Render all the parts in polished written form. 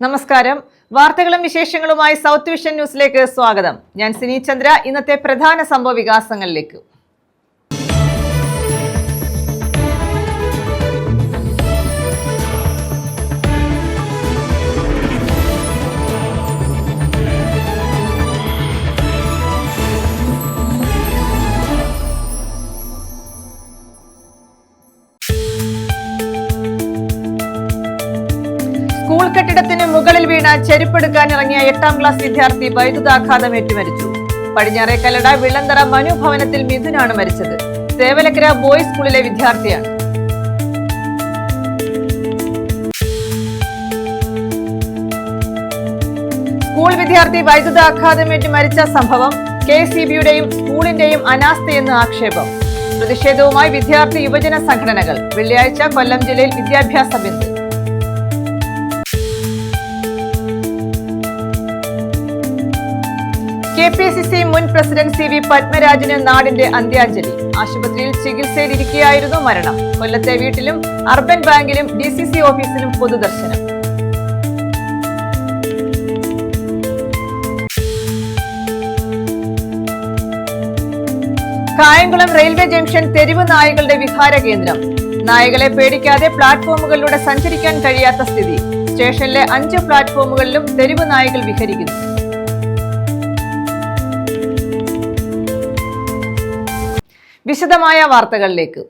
നമസ്കാരം. വാർത്തകളും വിശേഷങ്ങളുമായി സൗത്ത് വിഷൻ ന്യൂസിലേക്ക് സ്വാഗതം. ഞാൻ സിനി ചന്ദ്ര. ഇന്നത്തെ പ്രധാന സംഭവ വികാസങ്ങളിലേക്ക്. സ്കൂൾ കെട്ടിടത്തിന് മുകളിൽ വീണ ചെരുപ്പെടുക്കാനിറങ്ങിയ 8ാം ക്ലാസ് വിദ്യാർത്ഥി വൈദ്യുതാഘാതമേറ്റ് മരിച്ചു. പടിഞ്ഞാറേക്കല്ലട വിളന്തറ മനു ഭവനത്തിൽ മിഥുനാണ് മരിച്ചത്. തേവലക്കര ബോയ്സ് സ്കൂളിലെ വിദ്യാർത്ഥിയാണ്. സ്കൂൾ വിദ്യാർത്ഥി വൈദ്യുതാഘാതമേറ്റ് മരിച്ച സംഭവം KCBയുടെയും സ്കൂളിന്റെയും അനാസ്ഥയെന്ന് ആക്ഷേപം. പ്രതിഷേധവുമായി വിദ്യാർത്ഥി യുവജന സംഘടനകൾ. വെള്ളിയാഴ്ച കൊല്ലം ജില്ലയിൽ വിദ്യാഭ്യാസ ബന്ദ്. KPCC മുൻ പ്രസിഡന്റ് CV പത്മരാജന് നാടിന്റെ അന്ത്യാഞ്ജലി. ആശുപത്രിയിൽ ചികിത്സയിലിരിക്കെയായിരുന്നു മരണം. കൊല്ലത്തെ വീട്ടിലും അർബൻ ബാങ്കിലും DCC ഓഫീസിലും പൊതുദർശനം. കായംകുളം റെയിൽവേ ജംഗ്ഷൻ തെരുവ് നായകളുടെ വിഹാര കേന്ദ്രം. നായകളെ പേടിക്കാതെ പ്ലാറ്റ്ഫോമുകളിലൂടെ സഞ്ചരിക്കാൻ കഴിയാത്ത സ്ഥിതി. സ്റ്റേഷനിലെ 5 പ്ലാറ്റ്ഫോമുകളിലും തെരുവ് നായകൾ വിഹരിക്കുന്നു. വിശദമായ വാർത്തകളിലേക്ക്.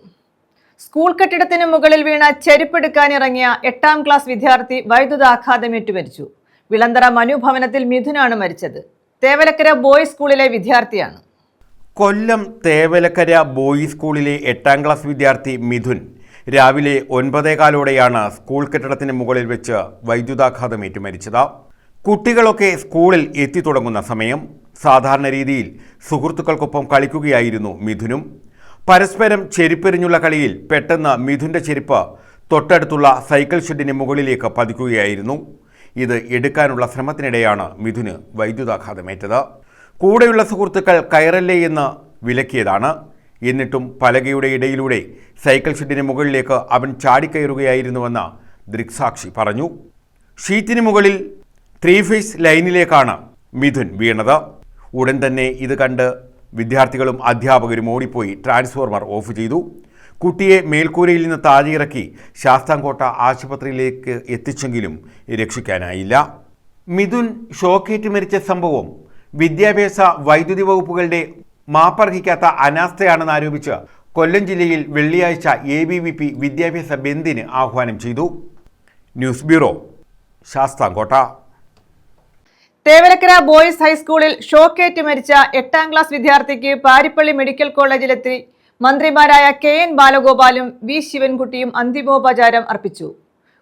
സ്കൂൾ കെട്ടിടത്തിന് മുകളിൽ വീണ ചെരുപ്പെടുക്കാനിറങ്ങിയ 8ാം ക്ലാസ് വിദ്യാർത്ഥി വൈദ്യുതാഘാതമേറ്റു മരിച്ചു. വിളന്തറ മനു ഭവനത്തിൽ മിഥുനാണ് മരിച്ചത്. തേവലക്കര ബോയ്സ് സ്കൂളിലെ വിദ്യാർത്ഥിയാണ്. കൊല്ലം തേവലക്കര ബോയ്സ് സ്കൂളിലെ 8ാം ക്ലാസ് വിദ്യാർത്ഥി മിഥുൻ രാവിലെ 9:15 സ്കൂൾ കെട്ടിടത്തിന് മുകളിൽ വെച്ച് വൈദ്യുതാഘാതമേറ്റു മരിച്ചത്. കുട്ടികളൊക്കെ സ്കൂളിൽ എത്തിത്തുടങ്ങുന്ന സമയം. സാധാരണ രീതിയിൽ സുഹൃത്തുക്കൾക്കൊപ്പം കളിക്കുകയായിരുന്നു മിഥുനും. പരസ്പരം ചെരുപ്പെറിഞ്ഞുള്ള കളിയിൽ പെട്ടെന്ന് മിഥുൻ്റെ ചെരുപ്പ് തൊട്ടടുത്തുള്ള സൈക്കിൾ ഷെഡിന് മുകളിലേക്ക് പതിക്കുകയായിരുന്നു. ഇത് എടുക്കാനുള്ള ശ്രമത്തിനിടെയാണ് മിഥുന് വൈദ്യുതാഘാതമേറ്റത്. കൂടെയുള്ള സുഹൃത്തുക്കൾ കയറല്ലേ എന്ന് വിലക്കിയതാണ്. എന്നിട്ടും പലകയുടെ ഇടയിലൂടെ സൈക്കിൾ ഷെഡിന് മുകളിലേക്ക് അവൻ ചാടിക്കയറുകയായിരുന്നുവെന്ന് ദൃക്സാക്ഷി പറഞ്ഞു. ഷീറ്റിന് മുകളിൽ 3 ഫേസ് ലൈനിലേക്കാണ് മിഥുൻ വീണത്. ഉടൻ തന്നെ ഇത് കണ്ട് വിദ്യാർത്ഥികളും അധ്യാപകരും ഓടിപ്പോയി ട്രാൻസ്ഫോർമർ ഓഫ് ചെയ്തു. കുട്ടിയെ മേൽക്കൂരയിൽ നിന്ന് താഴെയിറക്കി ശാസ്താംകോട്ട ആശുപത്രിയിലേക്ക് എത്തിച്ചെങ്കിലും രക്ഷിക്കാനായില്ല. മിഥുൻ ഷോക്കേറ്റ് മരിച്ച സംഭവം വിദ്യാഭ്യാസ വൈദ്യുതി വകുപ്പുകളുടെ മാപ്പർഹിക്കാത്ത അനാസ്ഥയാണെന്ന് ആരോപിച്ച് കൊല്ലം ജില്ലയിൽ വെള്ളിയാഴ്ച ABVP വിദ്യാഭ്യാസ ബന്ദിന് ആഹ്വാനം ചെയ്തു. News bureau, Sasthamcotta. Thevalakkara boys ഹൈസ്കൂളിൽ ഷോക്കേറ്റ് മരിച്ച 8ാം ക്ലാസ് വിദ്യാർത്ഥിക്ക് പാരിപ്പള്ളി മെഡിക്കൽ കോളേജിലെത്തി മന്ത്രിമാരായ KN ബാലഗോപാലും V ശിവൻകുട്ടിയും അന്തിമോപചാരം അർപ്പിച്ചു.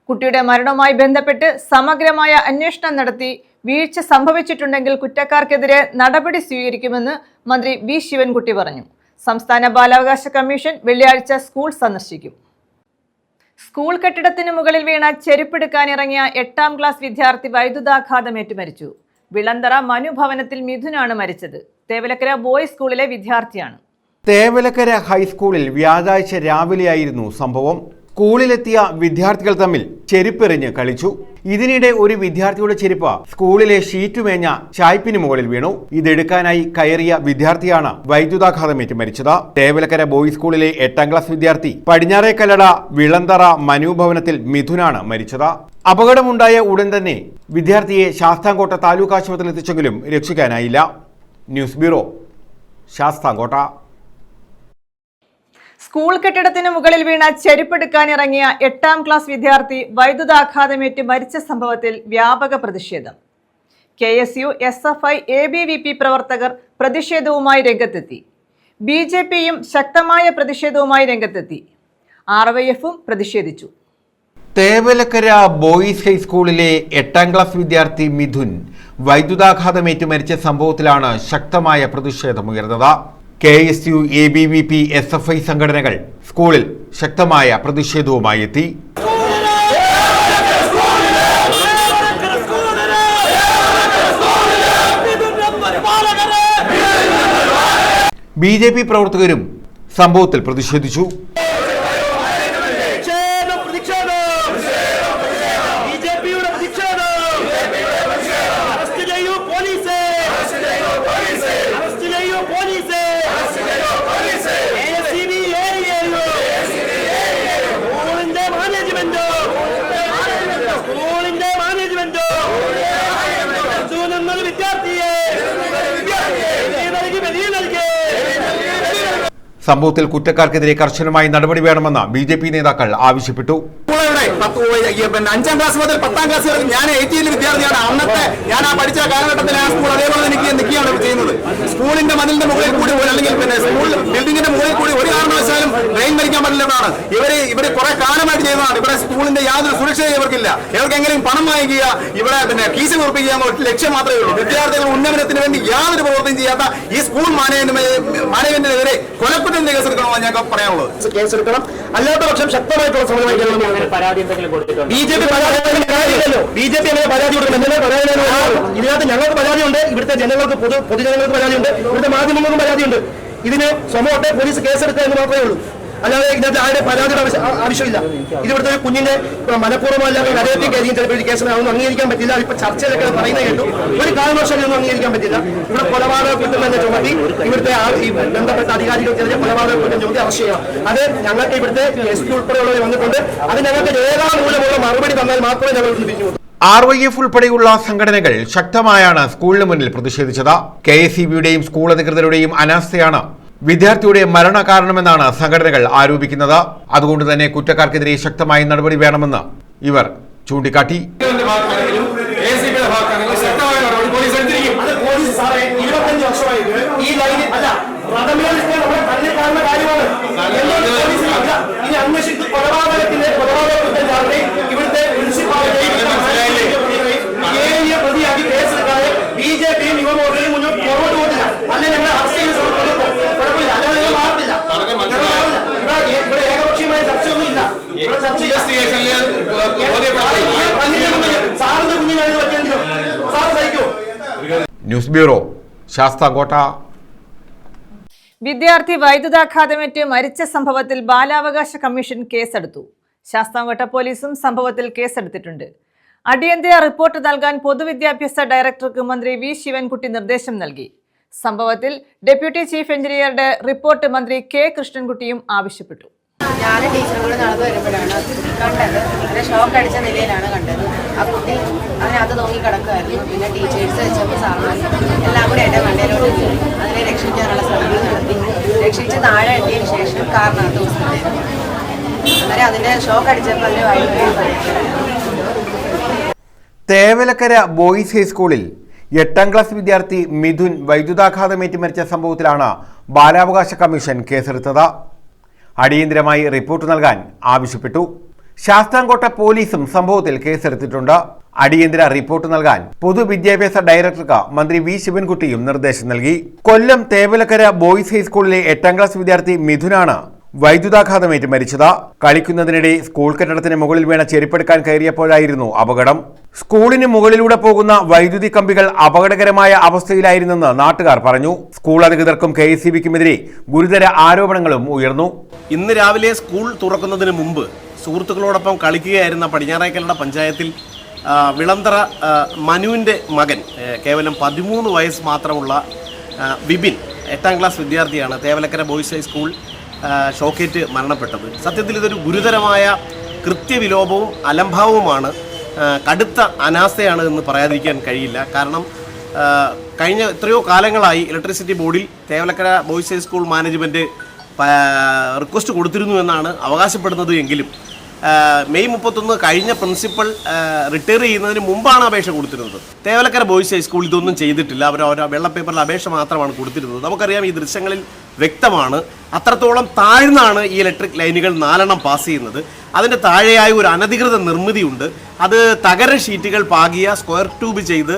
കുട്ടിയുടെ മരണവുമായി ബന്ധപ്പെട്ട് സമഗ്രമായ അന്വേഷണം നടത്തി വീഴ്ച സംഭവിച്ചിട്ടുണ്ടെങ്കിൽ കുറ്റക്കാർക്കെതിരെ നടപടി സ്വീകരിക്കുമെന്ന് മന്ത്രി V ശിവൻകുട്ടി പറഞ്ഞു. സംസ്ഥാന ബാലാവകാശ കമ്മീഷൻ വെള്ളിയാഴ്ച സ്കൂൾ സന്ദർശിക്കും. സ്കൂൾ കെട്ടിടത്തിന് മുകളിൽ വീണ ചെരുപ്പെടുക്കാനിറങ്ങിയ 8ാം ക്ലാസ് വിദ്യാർത്ഥി വൈദ്യുതാഘാതമേറ്റു മരിച്ചു. വിളന്തറ മനു ഭവനത്തിൽ മിഥുനാണ് മരിച്ചത്. തേവലക്കര ബോയ്സ് സ്കൂളിലെ വിദ്യാർത്ഥിയാണ്. തേവലക്കര ഹൈസ്കൂളിൽ വ്യാഴാഴ്ച രാവിലെയായിരുന്നു സംഭവം. സ്കൂളിലെത്തിയ വിദ്യാർത്ഥികൾ തമ്മിൽ ചെരുപ്പെറിഞ്ഞ് കളിച്ചു. ഇതിനിടെ ഒരു വിദ്യാർത്ഥിയുടെ ചെരുപ്പ് സ്കൂളിലെ ഷീറ്റ് മേഞ്ഞ ചായ്പിന് മുകളിൽ വീണു. ഇതെടുക്കാനായി കയറിയ വിദ്യാർത്ഥിയാണ് വൈദ്യുതാഘാതമേറ്റ് മരിച്ചത്. തേവലക്കര ബോയ്സ് സ്കൂളിലെ 8ാം ക്ലാസ് വിദ്യാർത്ഥി പടിഞ്ഞാറേക്കല്ലട വിളന്തറ മനു ഭവനത്തിൽ മിഥുനാണ് മരിച്ചത്. അപകടമുണ്ടായ ഉടൻ തന്നെ വിദ്യാർത്ഥിയെ ശാസ്താംകോട്ട താലൂക്ക് ആശുപത്രിയിൽ എത്തിച്ചെങ്കിലും രക്ഷിക്കാനായില്ല. News bureau, Sasthamkotta. സ്കൂൾ കെട്ടിടത്തിന് മുകളിൽ വീണ ചെരുപ്പെടുക്കാനിറങ്ങിയ 8ാം ക്ലാസ് വിദ്യാർത്ഥി വൈദ്യുതാഘാതമേറ്റ് മരിച്ച സംഭവത്തിൽ വ്യാപക പ്രതിഷേധം. KSU, SFI, ABVP പ്രവർത്തകർ പ്രതിഷേധവുമായി രംഗത്തെത്തി. BJPയും ശക്തമായ പ്രതിഷേധവുമായി രംഗത്തെത്തി. RYFും പ്രതിഷേധിച്ചു. തേവലക്കര ബോയ്സ് ഹൈസ്കൂളിലെ 8ാം ക്ലാസ് വിദ്യാർത്ഥി മിഥുൻ വൈദ്യുതാഘാതമേറ്റ് മരിച്ച സംഭവത്തിലാണ് ശക്തമായ പ്രതിഷേധമുയർന്നത്. KSU, ABVP, SFI സംഘടനകൾ സ്കൂളിൽ ശക്തമായ പ്രതിഷേധവുമായി എത്തി. BJP പ്രവർത്തകരും സംഭവത്തിൽ പ്രതിഷേധിച്ചു. സംഭവത്തിൽ കുറ്റക്കാർക്കെതിരെ കർശനമായി നടപടി വേണമെന്ന് BJP നേതാക്കൾ ആവശ്യപ്പെട്ടു. 5ാം ക്ലാസ് മുതൽ 10ാം ക്ലാസ് വരെ ഞാൻ 80 വിദ്യാർത്ഥിയാണ്. അന്നത്തെ ഞാൻ ആ പഠിച്ച കാലഘട്ടത്തിൽ ആ സ്കൂൾ അതേപോലെ നിൽക്കുകയാണ് ചെയ്യുന്നത്. സ്കൂളിന്റെ മതിലിന്റെ മുകളിൽ കൂടി അല്ലെങ്കിൽ സ്കൂൾ ബിൽഡിംഗിന്റെ മുകളിൽ കൂടി ഒരു കാരണവശാലും ട്രെയിൻ വലിക്കാൻ പറ്റില്ലെന്നാണ് ഇവര് കുറെ കാലമായിട്ട് ചെയ്യുന്നതാണ്. ഇവിടെ സ്കൂളിന്റെ യാതൊരു സുരക്ഷയും ഇവർക്കില്ല. ഇവർക്ക് എങ്ങനെയും പണം വാങ്ങിക്കുക, ഇവിടെ കീസ് ഉറപ്പിക്കുക എന്ന ലക്ഷ്യം മാത്രമേ ഉള്ളൂ. വിദ്യാർത്ഥികളുടെ ഉന്നമനത്തിന് വേണ്ടി യാതൊരു പ്രവർത്തനം ചെയ്യാത്ത ഈ സ്കൂൾ മാനേജ്മെന്റിനെതിരെ കൊലക്കുറ്റത്തിന്റെ കേസെടുക്കണമെന്ന് ഞങ്ങൾക്ക് പറയാനുള്ളത്. കേസെടുക്കണം, അല്ലാത്ത പക്ഷം ശക്തമായിട്ടുള്ള സമരം BJP അങ്ങനെ പരാതി കൊടുക്കണം. ഇതിനകത്ത് ഞങ്ങൾക്ക് പരാതിയുണ്ട്, ഇവിടുത്തെ ജനങ്ങൾക്ക് പൊതുജനങ്ങൾക്ക് പരാതിയുണ്ട്, ഇവിടുത്തെ മാധ്യമങ്ങൾക്കും പരാതിയുണ്ട്. ഇതിന് സ്വമോട്ടെ പോലീസ് കേസെടുക്കുക എന്ന് മാത്രമേ ഉള്ളൂ. അല്ലാതെ ഇതിനകത്ത് ആരുടെ പരാതിയുടെ ആവശ്യമില്ല. ഇതിവിടുത്തെ ഒരു കുഞ്ഞിന്റെ മനഃപൂർവ്വമല്ലാതെ കരയത്തിൽ കരിയും ചിലപ്പോൾ കേസിന് അതൊന്നും അംഗീകരിക്കാൻ പറ്റില്ല. ഇപ്പൊ ചർച്ചയിലൊക്കെ പറയുന്നത് കേട്ടു. ഒരു കാരണവശാലും ഒന്നും അംഗീകരിക്കാൻ പറ്റില്ല. ഇവിടെ കൊലപാതക കുറ്റം തന്നെ ചുമത്തി ഇവിടുത്തെ ബന്ധപ്പെട്ട അധികാരികൾ ചില കൊലപാതക കുറ്റം ചുമത്തി അറസ്റ്റ് ചെയ്യണം. അത് ഞങ്ങൾക്ക് ഇവിടുത്തെ SP ഉൾപ്പെടെയുള്ളവർ വന്നിട്ടുണ്ട്. അത് ഞങ്ങൾക്ക് രേഖാമൂലമുള്ള മറുപടി തന്നാൽ മാത്രമേ ഞങ്ങൾ തിരിച്ചു. RYF ഉൾപ്പെടെയുള്ള സംഘടനകൾ ശക്തമായാണ് സ്കൂളിന് മുന്നിൽ പ്രതിഷേധിച്ചത്. KSEBയുടെയും സ്കൂൾ അധികൃതരുടെയും അനാസ്ഥയാണ് വിദ്യാർത്ഥിയുടെ മരണകാരണമെന്നാണ് സംഘടനകൾ ആരോപിക്കുന്നത്. അതുകൊണ്ട് തന്നെ കുറ്റക്കാർക്കെതിരെ ശക്തമായ നടപടി വേണമെന്ന് ഇവർ ചൂണ്ടിക്കാട്ടി. News bureau, Sasthamcotta. വിദ്യാർത്ഥി വൈദ്യുതാഘാതമേറ്റ് മരിച്ച സംഭവത്തിൽ ബാലാവകാശ കമ്മീഷൻ കേസെടുത്തു. ശാസ്താംകോട്ട പോലീസും സംഭവത്തിൽ കേസെടുത്തിട്ടുണ്ട്. അടിയന്തര റിപ്പോർട്ട് നൽകാൻ പൊതുവിദ്യാഭ്യാസ ഡയറക്ടർക്ക് മന്ത്രി V. ശിവൻകുട്ടി നിർദ്ദേശം നൽകി. സംഭവത്തിൽ ഡെപ്യൂട്ടി ചീഫ് എഞ്ചിനീയറുടെ റിപ്പോർട്ട് മന്ത്രി K. കൃഷ്ണൻകുട്ടിയും ആവശ്യപ്പെട്ടു. ഞാൻ ടീച്ചറും കൂടെ നടന്നു വരുമ്പോഴാണ് കണ്ടത്. അങ്ങനെ ഷോക്ക് അടിച്ച നിലയിലാണ് കണ്ടത്. ആ കുട്ടി അതിനകത്ത് തൂങ്ങി കിടക്കുമായിരുന്നു. പിന്നെ ടീച്ചേഴ്സ് വെച്ചപ്പോൾ സാറിന് എല്ലാം കൂടെ എൻ്റെ കണ്ടയിലോട്ട് കയറി അതിനെ രക്ഷിക്കാനുള്ള ശ്രമങ്ങൾ നടത്തി. രക്ഷിച്ച് താഴെ എത്തിയതിന് ശേഷം കാറിനകത്ത് ഹോസ്പിറ്റലിൽ അന്നേരം അതിൻ്റെ ഷോക്ക് അടിച്ചപ്പോൾ അതിന് വൈകുന്നേരം. തേവലക്കര ബോയ്സ് ഹൈസ്കൂളിൽ 8ാം ക്ലാസ് വിദ്യാർത്ഥി മിഥുൻ വൈദ്യുതാഘാതമേറ്റ് മരിച്ച സംഭവത്തിലാണ് ബാലാവകാശ കമ്മീഷൻ കേസെടുത്തത്. അടിയന്തരമായി റിപ്പോർട്ട് നൽകാൻ ആവശ്യപ്പെട്ടു. ശാസ്താംകോട്ട പോലീസും സംഭവത്തിൽ കേസെടുത്തിട്ടുണ്ട്. അടിയന്തര റിപ്പോർട്ട് നൽകാൻ പൊതുവിദ്യാഭ്യാസ ഡയറക്ടർക്ക് മന്ത്രി V. ശിവൻകുട്ടിയും നിർദ്ദേശം നൽകി. കൊല്ലം തേവലക്കര ബോയ്സ് ഹൈസ്കൂളിലെ 8ാം ക്ലാസ് വിദ്യാർത്ഥി മിഥുനാണ് വൈദ്യുതാഘാതമേറ്റ് മരിച്ചത്. കളിക്കുന്നതിനിടെ സ്കൂൾ കെട്ടിടത്തിന് മുകളിൽ വീണ ചെരുപ്പെടുക്കാൻ കയറിയപ്പോഴായിരുന്നു അപകടം. സ്കൂളിന് മുകളിലൂടെ പോകുന്ന വൈദ്യുതി കമ്പികൾ അപകടകരമായ അവസ്ഥയിലായിരുന്നെന്ന് നാട്ടുകാർ പറഞ്ഞു. സ്കൂൾ അധികൃതർക്കും KSEBക്കുമെതിരെ ഗുരുതര ആരോപണങ്ങളും ഉയർന്നു. ഇന്ന് രാവിലെ സ്കൂൾ തുറക്കുന്നതിന് മുമ്പ് സുഹൃത്തുക്കളോടൊപ്പം കളിക്കുകയായിരുന്ന പടിഞ്ഞാറേക്കലയുടെ പഞ്ചായത്തിൽ വിളന്തറ മനുവിൻ്റെ മകൻ കേവലം 13 വയസ്സ് മാത്രമുള്ള വിപിൻ 8ാം ക്ലാസ് വിദ്യാർത്ഥിയാണ് തേവലക്കര ബോയ്സ് ഹൈസ്കൂൾ ഷോക്കേറ്റ് മരണപ്പെട്ടത്. സത്യത്തിൽ ഇതൊരു ഗുരുതരമായ കൃത്യവിലോപവും അലംഭാവവുമാണ്, കടുത്ത അനാസ്ഥയാണ് എന്ന് പറയാതിരിക്കാൻ കഴിയില്ല. കാരണം കഴിഞ്ഞ എത്രയോ കാലങ്ങളായി ഇലക്ട്രിസിറ്റി ബോർഡിൽ Thevalakkara boys high school management request കൊടുത്തിരുന്നു എന്നാണ് അവകാശപ്പെടുന്നത്. എങ്കിലും മെയ് 31 കഴിഞ്ഞ പ്രിൻസിപ്പൽ റിട്ടയർ ചെയ്യുന്നതിന് മുമ്പാണ് അപേക്ഷ കൊടുത്തിരുന്നത്. തേവലക്കര ബോയ്സ് ഹൈസ്കൂൾ ഇതൊന്നും ചെയ്തിട്ടില്ല. അവർ വെള്ള പേപ്പറിൽ അപേക്ഷ മാത്രമാണ് കൊടുത്തിരുന്നത്. നമുക്കറിയാം, ഈ ദൃശ്യങ്ങളിൽ വ്യക്തമാണ് അത്രത്തോളം താഴ്ന്നാണ് ഈ ഇലക്ട്രിക് ലൈനുകൾ 4 പാസ് ചെയ്യുന്നത്. അതിൻ്റെ താഴെയായി ഒരു അനധികൃത നിർമ്മിതിയുണ്ട്. അത് തകര ഷീറ്റുകൾ പാകിയ സ്ക്വയർ ട്യൂബ് ചെയ്ത്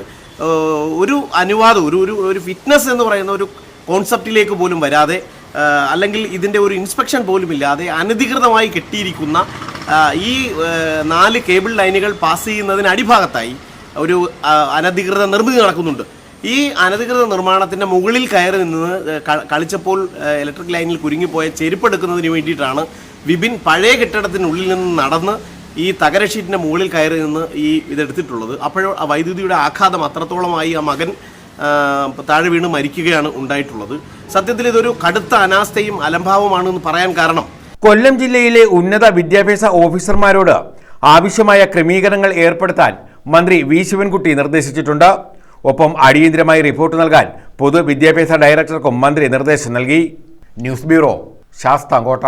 ഒരു അനുവാദം ഒരു ഫിറ്റ്നസ് എന്ന് പറയുന്ന ഒരു കോൺസെപ്റ്റിലേക്ക് പോലും വരാതെ, അല്ലെങ്കിൽ ഇതിൻ്റെ ഒരു ഇൻസ്പെക്ഷൻ പോലും ഇല്ലാതെ അനധികൃതമായി കെട്ടിയിരിക്കുന്ന ഈ 4 കേബിൾ ലൈനുകൾ പാസ് ചെയ്യുന്നതിന് അടിഭാഗത്തായി ഒരു അനധികൃത നിർമ്മിതി നടക്കുന്നുണ്ട്. ഈ അനധികൃത നിർമ്മാണത്തിൻ്റെ മുകളിൽ കയറി നിന്ന് കളിച്ചപ്പോൾ ഇലക്ട്രിക് ലൈനിൽ കുരുങ്ങിപ്പോയ ചെരുപ്പെടുക്കുന്നതിന് വേണ്ടിയിട്ടാണ് വിപിൻ പഴയ കെട്ടിടത്തിനുള്ളിൽ നിന്ന് നടന്ന് ഈ തകര ഷീറ്റിൻ്റെ മുകളിൽ കയറി നിന്ന് ഈ ഇതെടുത്തിട്ടുള്ളത്. അപ്പോഴും ആ വൈദ്യുതിയുടെ ആഘാതം അത്രത്തോളമായി ആ മകൻ താഴെ വീണ് മരിക്കുകയാണ് ഉണ്ടായിട്ടുള്ളത്. സത്യത്തിൽ ഇതൊരു കടുത്ത അനാസ്ഥയും അലംഭാവമാണെന്ന് പറയാൻ കാരണം, കൊല്ലം ജില്ലയിലെ ഉന്നത വിദ്യാഭ്യാസ ഓഫീസർമാരോട് ആവശ്യമായ ക്രമീകരണങ്ങൾ ഏർപ്പെടുത്താൻ മന്ത്രി V. ശിവൻകുട്ടി നിർദ്ദേശിച്ചിട്ടുണ്ട്. ഒപ്പം അടിയന്തരമായി റിപ്പോർട്ട് നൽകാൻ പൊതുവിദ്യാഭ്യാസ ഡയറക്ടർക്കും മന്ത്രി നിർദ്ദേശം നൽകി. News bureau, Sasthamkotta.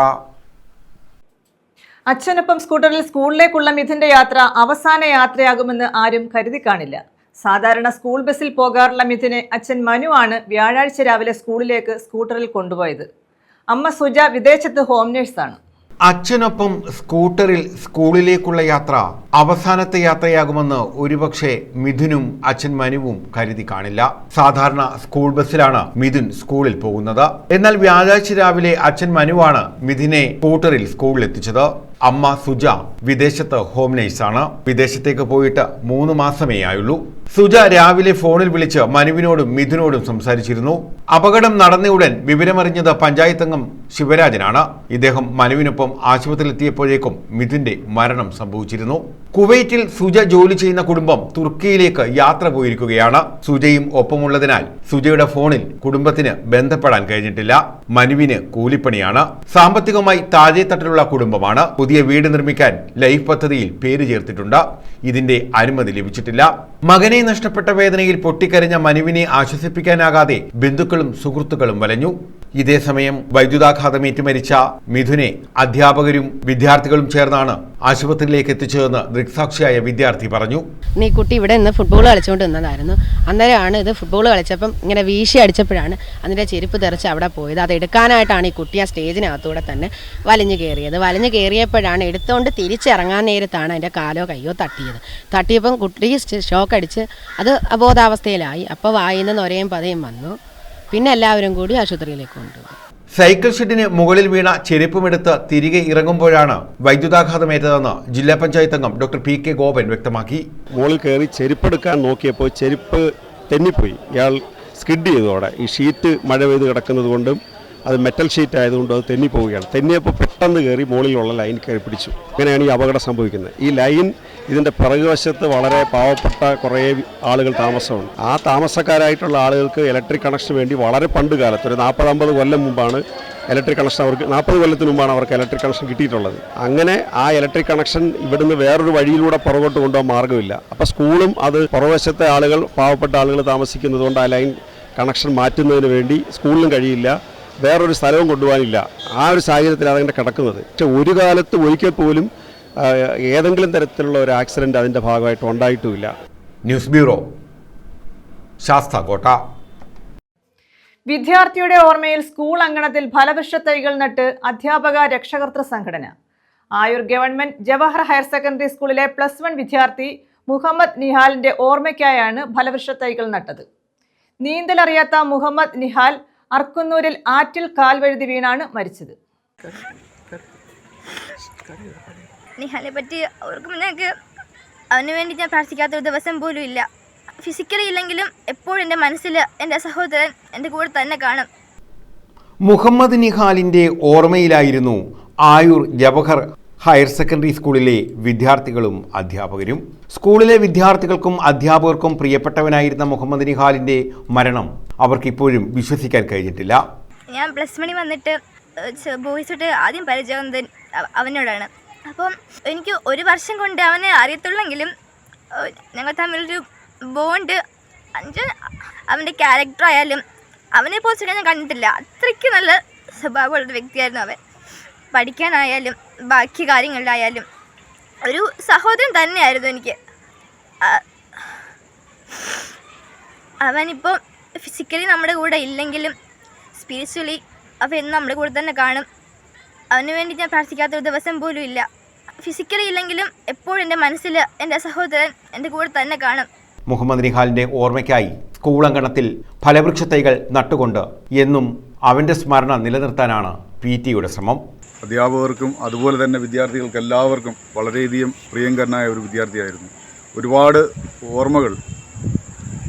അച്ഛനൊപ്പം സ്കൂട്ടറിൽ സ്കൂളിലേക്കുള്ള മിഥുന്റെ യാത്ര അവസാന യാത്രയാകുമെന്ന് ആരും കരുതി കാണില്ല. സാധാരണ സ്കൂൾ ബസ്സിൽ പോകാറുള്ള മിഥുനെ അച്ഛൻ മനു ആണ് വ്യാഴാഴ്ച രാവിലെ സ്കൂളിലേക്ക് സ്കൂട്ടറിൽ കൊണ്ടുപോയത്. അമ്മ സുജ വിദേശത്ത് ഹോം നേഴ്സാണ്. അച്ഛനൊപ്പം സ്കൂട്ടറിൽ സ്കൂളിലേക്കുള്ള യാത്ര അവസാനത്തെ യാത്രയാകുമെന്ന് ഒരുപക്ഷെ മിഥുനും അച്ഛൻ മനുവും കരുതി കാണില്ല. സാധാരണ സ്കൂൾ ബസ്സിലാണ് മിഥുൻ സ്കൂളിൽ പോകുന്നത്. എന്നാൽ വ്യാഴാഴ്ച രാവിലെ അച്ഛൻ മനുവാണ് മിഥുനെ സ്കൂട്ടറിൽ സ്കൂളിൽ എത്തിച്ചത്. അമ്മ സുജ വിദേശത്ത് ഹോം നേഴ്സാണ്. വിദേശത്തേക്ക് പോയിട്ട് 3 മാസമേ ആയുള്ളൂ. സുജ രാവിലെ ഫോണിൽ വിളിച്ച് മനുവിനോടും മിഥുനോടും സംസാരിച്ചിരുന്നു. അപകടം നടന്നയുടൻ വിവരമറിഞ്ഞത് പഞ്ചായത്ത് അംഗം ശിവരാജനാണ്. ഇദ്ദേഹം മനുവിനൊപ്പം ആശുപത്രിയിലെത്തിയപ്പോഴേക്കും മിഥുന്റെ മരണം സംഭവിച്ചിരുന്നു. കുവൈറ്റിൽ സുജ ജോലി ചെയ്യുന്ന കുടുംബം തുർക്കിയിലേക്ക് യാത്ര പോയിരിക്കുകയാണ്. സുജയും ഒപ്പമുള്ളതിനാൽ സുജയുടെ ഫോണിൽ കുടുംബത്തിന് ബന്ധപ്പെടാൻ കഴിഞ്ഞിട്ടില്ല. മനുവിന് കൂലിപ്പണിയാണ്. സാമ്പത്തികമായി താഴെത്തട്ടിലുള്ള കുടുംബമാണ്. പുതിയ വീട് നിർമ്മിക്കാൻ ലൈഫ് പദ്ധതിയിൽ പേര് ചേർത്തിട്ടുണ്ട്. ഇതിന്റെ അനുമതി ലഭിച്ചിട്ടില്ല. മകനെ നഷ്ടപ്പെട്ട വേദനയിൽ പൊട്ടിക്കരഞ്ഞ മനുവിനെ ആശ്വസിപ്പിക്കാനാകാതെ ബന്ധുക്കളും സുഹൃത്തുക്കളും വലഞ്ഞു. ഇതേസമയം വൈദ്യുതാഘാതമേറ്റ് മരിച്ച മിഥുനെ അധ്യാപകരും വിദ്യാർത്ഥികളും ചേർന്നാണ് ആശുപത്രിയിലേക്ക് എത്തിച്ചതെന്ന് ദൃക്സാക്ഷിയായ വിദ്യാർത്ഥി പറഞ്ഞു. ഈ കുട്ടി ഇവിടെ നിന്ന് ഫുട്ബോൾ കളിച്ചുകൊണ്ട് നിന്നതായിരുന്നു. അന്നേരമാണ് ഇത് ഫുട്ബോൾ കളിച്ചപ്പം ഇങ്ങനെ വീശി അടിച്ചപ്പോഴാണ് അതിൻ്റെ ചെരുപ്പ് തെറിച്ച് അവിടെ പോയത്. അത് എടുക്കാനായിട്ടാണ് ഈ കുട്ടി ആ സ്റ്റേജിനകത്തൂടെ തന്നെ വലിഞ്ഞു കയറിയത്. വലിഞ്ഞു കയറിയപ്പോഴാണ് എടുത്തുകൊണ്ട് തിരിച്ചിറങ്ങാൻ നേരത്താണ് അതിൻ്റെ കാലോ കയ്യോ തട്ടിയത്. തട്ടിയപ്പം കുട്ടി ഷോക്ക് അടിച്ച് അത് അബോധാവസ്ഥയിലായി. അപ്പോൾ വായിന്ന് നൊരയും പതയും വന്നു. പിന്നെ എല്ലാവരും കൂടി ആശുപത്രിയിലേക്ക് കൊണ്ടുപോയി. സൈക്കിൾ ഷെഡിന് മുകളിൽ വീണ ചെരുപ്പുമെടുത്ത് തിരികെ ഇറങ്ങുമ്പോഴാണ് വൈദ്യുതാഘാതമേറ്റതെന്ന് ജില്ലാ പഞ്ചായത്ത് അംഗം ഡോക്ടർ പി കെ ഗോപൻ വ്യക്തമാക്കി. മുകളിൽ കയറി ചെരുപ്പെടുക്കാൻ നോക്കിയപ്പോൾ ചെരുപ്പ് തെന്നിപ്പോയി. ഇയാൾ സ്കിഡ് ചെയ്തതോടെ ഈ ഷീറ്റ് മഴ പെയ്ത് കിടക്കുന്നത് കൊണ്ടും അത് മെറ്റൽ ഷീറ്റ് ആയതുകൊണ്ട് അത് തെന്നിപ്പോവുകയാണ്. തെന്നിയപ്പോൾ പെട്ടെന്ന് കയറി മുകളിലുള്ള ലൈൻ കയറി പിടിച്ചു. അങ്ങനെയാണ് ഈ അപകടം സംഭവിക്കുന്നത്. ഈ ലൈൻ ഇതിൻ്റെ പിറകുവശത്ത് വളരെ പാവപ്പെട്ട കുറേ ആളുകൾ താമസമുണ്ട്. ആ താമസക്കാരായിട്ടുള്ള ആളുകൾക്ക് ഇലക്ട്രിക് കണക്ഷന് വേണ്ടി വളരെ പണ്ട് കാലത്ത് ഒരു 40-50 കൊല്ലം മുമ്പാണ് ഇലക്ട്രിക് കണക്ഷൻ അവർക്ക് 40 കൊല്ലത്തിന് മുമ്പാണ് അവർക്ക് ഇലക്ട്രിക് കണക്ഷൻ കിട്ടിയിട്ടുള്ളത്. അങ്ങനെ ആ ഇലക്ട്രിക് കണക്ഷൻ ഇവിടുന്ന് വേറൊരു വഴിയിലൂടെ പുറകോട്ട് കൊണ്ടുപോകാൻ മാർഗ്ഗമില്ല. അപ്പോൾ സ്കൂളും അത് പുറവശത്തെ ആളുകൾ പാവപ്പെട്ട ആളുകൾ താമസിക്കുന്നതുകൊണ്ട് ആ ലൈൻ കണക്ഷൻ മാറ്റുന്നതിന് വേണ്ടി സ്കൂളിനും കഴിയില്ല, വേറൊരു സ്ഥലവും കൊണ്ടുപോകാനില്ല. ആ ഒരു സാഹചര്യത്തിലാണ് അതിൻ്റെ കിടക്കുന്നത്. പക്ഷെ ഒരു കാലത്ത് ഒരിക്കൽ പോലും ഏതെങ്കിലും തരത്തിലുള്ള ഒരു ആക്സിഡന്റ് അതിൻ്റെ ഭാഗമായിട്ട് ഉണ്ടായിട്ടുമില്ല. News bureau, Sasthamkotta. വിദ്യാർത്ഥിയുടെ ഓർമ്മയിൽ സ്കൂൾ അങ്കണത്തിൽ ഫലവൃക്ഷ തൈകൾ നട്ട് അധ്യാപക രക്ഷകർതൃ സംഘടന. Ayoor government Jawahar higher secondary സ്കൂളിലെ +1 വിദ്യാർത്ഥി മുഹമ്മദ് നിഹാലിന്റെ ഓർമ്മയ്ക്കായാണ് ഫലവൃക്ഷ തൈകൾ നട്ടത്. നീന്തലറിയാത്ത മുഹമ്മദ് നിഹാൽ അർക്കുന്നൂരിൽ ആറ്റിൽ കാൽവഴുതി വീണാണ് മരിച്ചത്. നിഹാലിനെ പറ്റി ഓർക്കുമ്പോൾ ഞങ്ങൾക്ക് അവന് വേണ്ടി ഞാൻ പ്രാർത്ഥിക്കാത്തൊരു ദിവസം പോലും ഇല്ല. ഫിസിക്കലി ഇല്ലെങ്കിലും എപ്പോഴും എൻ്റെ മനസ്സിൽ എൻ്റെ സഹോദരൻ എൻ്റെ കൂടെ തന്നെ കാണും. മുഹമ്മദ് നിഹാലിന്റെ ഓർമ്മയിലായിരുന്നു ആയൂർ ജവഹർ ഹയർ സെക്കൻഡറി സ്കൂളിലെ വിദ്യാർത്ഥികളും അധ്യാപകരും. സ്കൂളിലെ വിദ്യാർത്ഥികൾക്കും അധ്യാപകർക്കും പ്രിയപ്പെട്ടവനായിരുന്ന മുഹമ്മദ് നിഹാലിന്റെ മരണം അവർക്കിപ്പോഴും വിശ്വസിക്കാൻ കഴിഞ്ഞിട്ടില്ല. ഞാൻ +1 വന്നിട്ട് ബോയ്സോട്ട് ആദ്യം പരിചയം അവനോടാണ്. അപ്പം എനിക്ക് 1 വർഷം കൊണ്ട് അവനെ അറിയത്തുള്ളെങ്കിലും ഞങ്ങൾ തമ്മിലൊരു ബോണ്ട്, അവൻ്റെ ക്യാരക്ടർ ആയാലും അവനെ പോലും ഞാൻ കണ്ടിട്ടില്ല. അത്രയ്ക്ക് നല്ല സ്വഭാവമുള്ളൊരു വ്യക്തിയായിരുന്നു അവൻ. പഠിക്കാനായാലും ബാക്കി കാര്യങ്ങളിലായാലും ഒരു സഹോദരൻ തന്നെയായിരുന്നു എനിക്ക്. അവനിപ്പോൾ ഫിസിക്കലി നമ്മുടെ കൂടെ ഇല്ലെങ്കിലും സ്പിരിച്വലി അവൻ എന്നും നമ്മുടെ കൂടെ തന്നെ കാണും. അവന് വേണ്ടി ഞാൻ പ്രാർത്ഥിക്കാത്തൊരു ദിവസം പോലും ഇല്ല. ഫിസിക്കലി ഇല്ലെങ്കിലും എപ്പോഴും എൻ്റെ മനസ്സിൽ എൻ്റെ സഹോദരൻ എൻ്റെ കൂടെ തന്നെ കാണും. മുഹമ്മദ് നിഹാലിന്റെ ഓർമ്മയ്ക്കായി സ്കൂൾ അങ്കണത്തിൽ ഫലവൃക്ഷ തൈകൾ നട്ടുകൊണ്ട് എന്നും അവന്റെ സ്മരണ നിലനിർത്താനാണ് PT-യുടെ ശ്രമം. അധ്യാപകർക്കും അതുപോലെ തന്നെ വിദ്യാർത്ഥികൾക്ക് എല്ലാവർക്കും വളരെയധികം പ്രിയങ്കരനായ ഒരു വിദ്യാർത്ഥിയായിരുന്നു. ഒരുപാട് ഓർമ്മകൾ,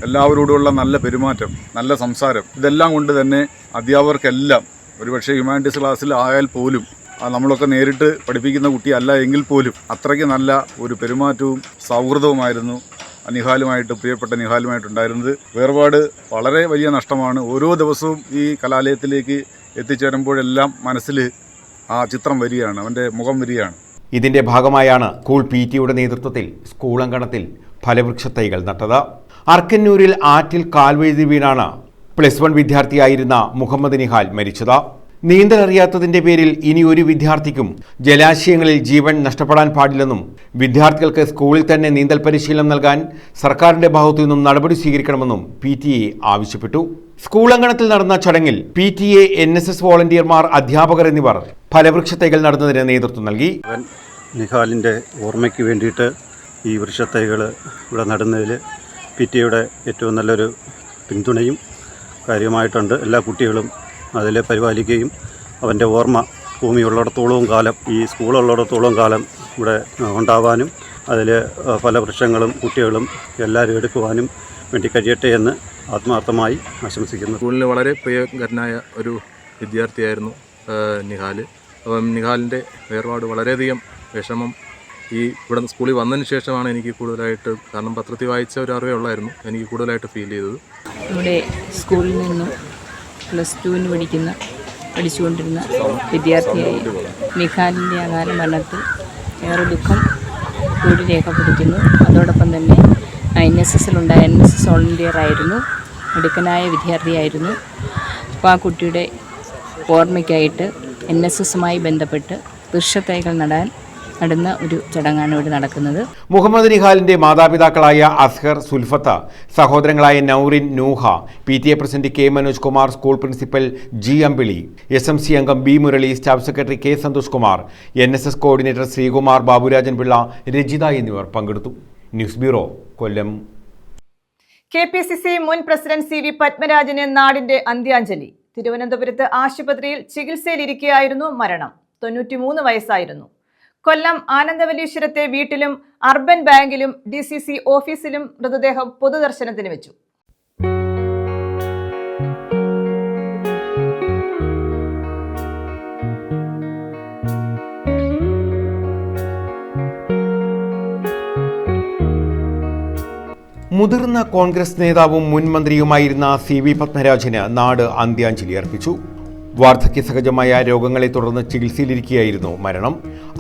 എല്ലാവരോടുമുള്ള നല്ല പെരുമാറ്റം, നല്ല സംസാരം, ഇതെല്ലാം കൊണ്ട് തന്നെ അധ്യാപകർക്കെല്ലാം ഒരുപക്ഷെ ഹ്യൂമാനിറ്റീസ് ക്ലാസ്സിൽ ആയാൽ പോലും നമ്മളൊക്കെ നേരിട്ട് പഠിപ്പിക്കുന്ന കുട്ടിയല്ല എങ്കിൽ പോലും അത്രയ്ക്ക് നല്ല ഒരു പെരുമാറ്റവും സൗഹൃദവുമായിരുന്നു നിഹാലുമായിട്ട്, പ്രിയപ്പെട്ട നിഹാലുമായിട്ടുണ്ടായിരുന്നത്. വേർപാട് വളരെ വലിയ നഷ്ടമാണ്. ഓരോ ദിവസവും ഈ കലാലയത്തിലേക്ക് എത്തിച്ചേരുമ്പോഴെല്ലാം മനസ്സിൽ ആ ചിത്രം വരികയാണ്, അവൻ്റെ മുഖം വരികയാണ്. ഇതിന്റെ ഭാഗമായാണ് സ്കൂൾ PT-യുടെ നേതൃത്വത്തിൽ സ്കൂൾ അങ്കണത്തിൽ ഫലവൃക്ഷ തൈകൾ നട്ടത്. അർക്കന്നൂരിൽ ആറ്റിൽ കാൽവഴുതി വീണാണ് +1 വിദ്യാർത്ഥിയായിരുന്ന മുഹമ്മദ് നിഹാൽ മരിച്ചത്. നീന്തലറിയാത്തതിന്റെ പേരിൽ ഇനി ഒരു വിദ്യാർത്ഥിക്കും ജലാശയങ്ങളിൽ ജീവൻ നഷ്ടപ്പെടാൻ പാടില്ലെന്നും വിദ്യാർത്ഥികൾക്ക് സ്കൂളിൽ തന്നെ നീന്തൽ പരിശീലനം നൽകാൻ സർക്കാരിന്റെ ഭാഗത്തു നിന്നും നടപടി സ്വീകരിക്കണമെന്നും PTA ആവശ്യപ്പെട്ടു. സ്കൂൾ അങ്കണത്തിൽ നടന്ന ചടങ്ങിൽ PTA, NSS വോളണ്ടിയർമാർ, അധ്യാപകർ എന്നിവർ ഫലവൃക്ഷത്തൈകൾ നടുന്നതിന് നേതൃത്വം നൽകി. നിഹാലിൻ്റെ ഓർമ്മയ്ക്ക് വേണ്ടിയിട്ട് ഈ വൃക്ഷത്തൈകൾ ഇവിടെ നടുന്നതിൽ PTAയുടെ ഏറ്റവും നല്ലൊരു പിന്തുണയും കാര്യമായിട്ടുണ്ട്. എല്ലാ കുട്ടികളും അതിൽ പരിപാലിക്കുകയും അവൻ്റെ ഓർമ്മ ഭൂമിയുള്ളിടത്തോളം കാലം, ഈ സ്കൂളുള്ളിടത്തോളം കാലം ഇവിടെ ഉണ്ടാവാനും അതിൽ പല വൃക്ഷങ്ങളും കുട്ടികളും എല്ലാവരും എടുക്കുവാനും വേണ്ടി കഴിയട്ടെ എന്ന് ആത്മാർത്ഥമായി ആശംസിക്കുന്നു. സ്കൂളിൽ വളരെ പ്രിയങ്കരനായ ഒരു വിദ്യാർത്ഥിയായിരുന്നു നിഹാൽ. അപ്പം നിഹാലിൻ്റെ വേർപാട് വളരെയധികം വിഷമം ഇവിടെ സ്കൂളിൽ വന്നതിന് ശേഷമാണ് എനിക്ക് കൂടുതലായിട്ട്, കാരണം പത്രത്തിൽ വായിച്ച ഒരു അറിവേ ഉള്ളായിരുന്നു, എനിക്ക് കൂടുതലായിട്ട് ഫീൽ ചെയ്തത്. ഇവിടെ സ്കൂളിൽ നിന്നും +2 പഠിച്ചുകൊണ്ടിരുന്ന വിദ്യാർത്ഥിയായി നിഹാലിൻ്റെ അകാല മരണത്തിൽ ഏറെ ദുഃഖം കൂടി രേഖപ്പെടുത്തുന്നു. അതോടൊപ്പം തന്നെ NSSലുണ്ടായ NSS വോളണ്ടിയർ ആയിരുന്നു, മിടുക്കനായ വിദ്യാർത്ഥിയായിരുന്നു. അപ്പോൾ ആ കുട്ടിയുടെ ഓർമ്മയ്ക്കായിട്ട് NSSുമായി ബന്ധപ്പെട്ട് വൃക്ഷത്തൈകൾ നടുന്ന ഒരു ചടങ്ങാണ് ഇവിടെ നടക്കുന്നത്. മുഹമ്മദ് നിഹാലിന്റെ മാതാപിതാക്കളായ അസ്ഹർ, സുൽഫത്ത, സഹോദരങ്ങളായ Naurin, Nuha, PTA president K Manoj Kumar, school principal G Ambili, SMC അംഗം B Murali, staff secretary K Santhosh Kumar, NSS coordinator Sreekumar, Baburajan Pillai, Rajitha എന്നിവർ പങ്കെടുത്തു. News bureau, Kollam. KPCC മുൻ പ്രസിഡന്റ് CV പത്മരാജന് നാടിന്റെ അന്ത്യാഞ്ജലി. തിരുവനന്തപുരത്ത് ആശുപത്രിയിൽ ചികിത്സയിലിരിക്കെയായിരുന്നു മരണം. 93 വയസ്സായിരുന്നു. കൊല്ലം ആനന്ദവല്ലീശ്വരത്തെ വീട്ടിലും അർബൻ ബാങ്കിലും DCC ഓഫീസിലും മൃതദേഹം പൊതുദർശനത്തിന് വെച്ചു. മുതിർന്ന കോൺഗ്രസ് നേതാവും മുൻ മന്ത്രിയുമായിരുന്ന CV പത്മരാജന് നാട് അന്ത്യാഞ്ജലി അർപ്പിച്ചു. വാർദ്ധക്യ സഹജമായ രോഗങ്ങളെ തുടർന്ന് ചികിത്സയിലിരിക്കുകയായിരുന്നു മരണം.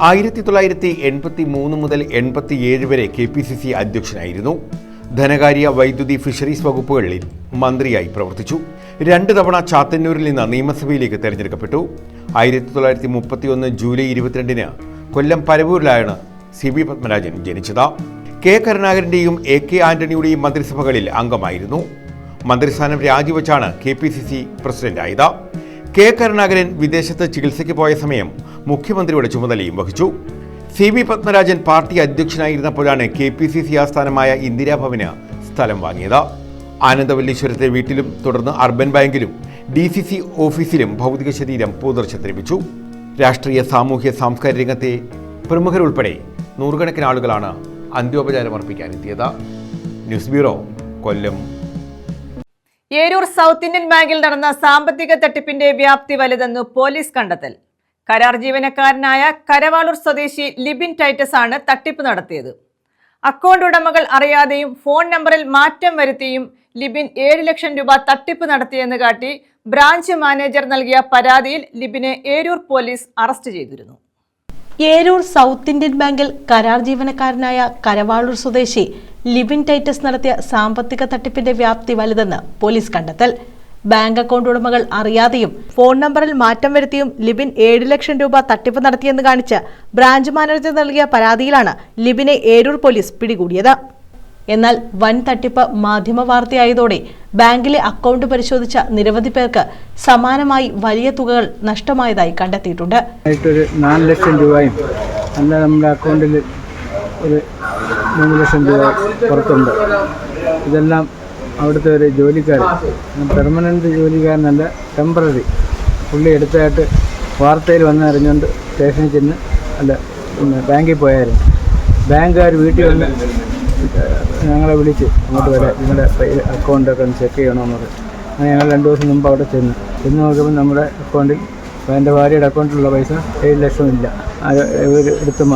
1983 മുതൽ 87 വരെ KPCC അധ്യക്ഷനായിരുന്നു. ധനകാര്യ, വൈദ്യുതി, ഫിഷറീസ് വകുപ്പുകളിൽ മന്ത്രിയായി പ്രവർത്തിച്ചു. 2 തവണ ചാത്തന്നൂരിൽ നിന്ന് നിയമസഭയിലേക്ക് തെരഞ്ഞെടുക്കപ്പെട്ടു. 1931 ജൂലൈ 22 കൊല്ലം പരവൂരിലാണ് CV പത്മരാജൻ ജനിച്ചത്. K കരുണാകരന്റെയും AK ആന്റണിയുടെയും മന്ത്രിസഭകളിൽ അംഗമായിരുന്നു. മന്ത്രിസ്ഥാനം രാജിവെച്ചാണ് KPCC പ്രസിഡന്റായത്. K കരുണാകരൻ വിദേശത്ത് ചികിത്സയ്ക്ക് പോയ സമയം മുഖ്യമന്ത്രിയുടെ ചുമതലയും വഹിച്ചു. CV പത്മരാജൻ പാർട്ടി അധ്യക്ഷനായിരുന്നപ്പോഴാണ് KPCC ആസ്ഥാനമായ ഇന്ദിരാഭവന് സ്ഥലം വാങ്ങിയത്. ആനന്ദവല്ലീശ്വരത്തെ വീട്ടിലും തുടർന്ന് അർബൻ ബാങ്കിലും DCC ഓഫീസിലും ഭൗതിക ശരീരം പൊതുദർശനത്തിന് വെച്ചു. രാഷ്ട്രീയ, സാമൂഹ്യ, സാംസ്കാരിക രംഗത്തെ പ്രമുഖരുൾപ്പെടെ നൂറുകണക്കിന് ആളുകളാണ് അന്ത്യോപചാരം അർപ്പിക്കാനെത്തിയത്. ന്യൂസ് ബ്യൂറോ, കൊല്ലം. ഏരൂർ സൗത്ത് ഇന്ത്യൻ ബാങ്കിൽ നടന്ന സാമ്പത്തിക തട്ടിപ്പിന്റെ വ്യാപ്തി വലുതെന്ന് പോലീസ് കണ്ടെത്തൽ. കരാർ ജീവനക്കാരനായ കരവാളൂർ സ്വദേശി ലിബിൻ ടൈറ്റസ് ആണ് തട്ടിപ്പ് നടത്തിയത്. അക്കൗണ്ട് ഉടമകൾ അറിയാതെയും ഫോൺ നമ്പറിൽ മാറ്റം വരുത്തിയും ലിബിൻ 7 ലക്ഷം രൂപ തട്ടിപ്പ് നടത്തിയെന്ന് കാട്ടി ബ്രാഞ്ച് മാനേജർ നൽകിയ പരാതിയിൽ ലിബിനെ ഏരൂർ പോലീസ് അറസ്റ്റ് ചെയ്തിരുന്നു. ഏരൂർ സൗത്ത് ഇന്ത്യൻ ബാങ്കിൽ കരാർ ജീവനക്കാരനായ കരവാളൂർ സ്വദേശി ലിബിൻ ടൈറ്റസ് നടത്തിയ സാമ്പത്തിക തട്ടിപ്പിന്റെ വ്യാപ്തി വലുതെന്ന് പോലീസ് കണ്ടെത്തൽ. ബാങ്ക് അക്കൗണ്ട് ഉടമകൾ അറിയാതെയും ഫോൺ നമ്പറിൽ മാറ്റം വരുത്തിയും ലിബിൻ 7 ലക്ഷം രൂപ തട്ടിപ്പ് നടത്തിയെന്ന് കാണിച്ച് ബ്രാഞ്ച് മാനേജർ നൽകിയ പരാതിയിലാണ് ലിബിനെ ഏരൂർ പോലീസ് പിടികൂടിയത്. എന്നാൽ വൻ തട്ടിപ്പ് മാധ്യമ വാർത്തയായതോടെ ബാങ്കിലെ അക്കൗണ്ട് പരിശോധിച്ച നിരവധി പേർക്ക് സമാനമായി വലിയ തുകകൾ നഷ്ടമായതായി കണ്ടെത്തിയിട്ടുണ്ട്. 4 ലക്ഷം രൂപയും അല്ല, നമ്മുടെ അക്കൗണ്ടിൽ ഒരു 3 ലക്ഷം രൂപ പുറത്തുണ്ട്. ഇതെല്ലാം അവിടുത്തെ ഒരു ജോലിക്കാരൻ, പെർമനൻ്റ് ജോലിക്കാരനല്ല, ടെമ്പററി, പുള്ളി എടുത്തായിട്ട് വാർത്തയിൽ വന്ന് അറിഞ്ഞുകൊണ്ട് സ്റ്റേഷനിൽ ചെന്ന് ബാങ്കിൽ പോയായിരുന്നു. ബാങ്കുകാർ വീട്ടിൽ വന്ന് ഞങ്ങളെ വിളിച്ച് അങ്ങോട്ട് വരാം, നിങ്ങളുടെ അക്കൗണ്ടൊക്കെ ഒന്ന് ചെക്ക് ചെയ്യണമെന്ന് പറഞ്ഞു. അങ്ങനെ ഞങ്ങൾ 2 ദിവസം മുമ്പ് അവിടെ ചെന്ന് നോക്കുമ്പോൾ നമ്മുടെ അക്കൗണ്ടിൽ, എൻ്റെ ഭാര്യയുടെ അക്കൗണ്ടിലുള്ള പൈസ 7 ലക്ഷം ഇല്ല, എടുത്ത്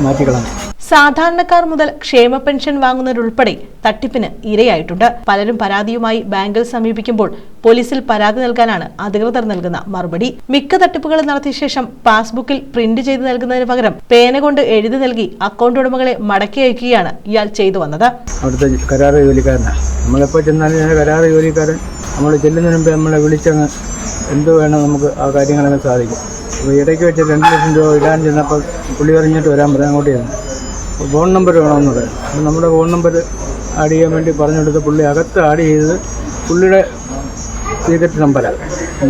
മാറ്റിക്കളഞ്ഞു. സാധാരണക്കാർ മുതൽ ക്ഷേമ പെൻഷൻ വാങ്ങുന്നവരുൾപ്പെടെ തട്ടിപ്പിന് ഇരയായിട്ടുണ്ട്. പലരും പരാതിയുമായി ബാങ്കിൽ സമീപിക്കുമ്പോൾ പോലീസിൽ പരാതി നൽകാനാണ് അധികൃതർ നൽകുന്ന മറുപടി. മിക്ക തട്ടിപ്പുകളും നടത്തിയ ശേഷം പാസ്ബുക്കിൽ പ്രിന്റ് ചെയ്ത് നൽകുന്നതിന് പകരം പേന കൊണ്ട് എഴുതി നൽകി അക്കൗണ്ട് ഉടമകളെ മടക്കി അയക്കുകയാണ് ഇയാൾ ചെയ്തു വന്നത്. അവിടുത്തെ കരാർ ജോലിക്കാരനാണ്. നമ്മളെപ്പോൾ ചെന്നാലും കരാർ ജോലിക്കാരൻ നമ്മൾ ചെല്ലുന്നതിന് മുമ്പ് നമ്മളെ വിളിച്ചങ്ങ് എന്ത് വേണം നമുക്ക് ആ കാര്യങ്ങളൊക്കെ സാധിക്കും. അപ്പോൾ ഇടയ്ക്ക് വെച്ച് 2 ലക്ഷം രൂപ ഇടാൻ ചെന്നപ്പോൾ പുള്ളി പറഞ്ഞിട്ട് വരാൻ പറയാൻ അങ്ങോട്ട് ചെന്നു. അപ്പോൾ ഫോൺ നമ്പർ വേണമെന്ന് പറയും. അപ്പോൾ നമ്മുടെ ഫോൺ നമ്പർ ആഡ് ചെയ്യാൻ വേണ്ടി പറഞ്ഞെടുത്ത് പുള്ളി അകത്ത് ആഡ് ചെയ്തത് പുള്ളിയുടെ സീക്രട്ട് നമ്പറാണ്.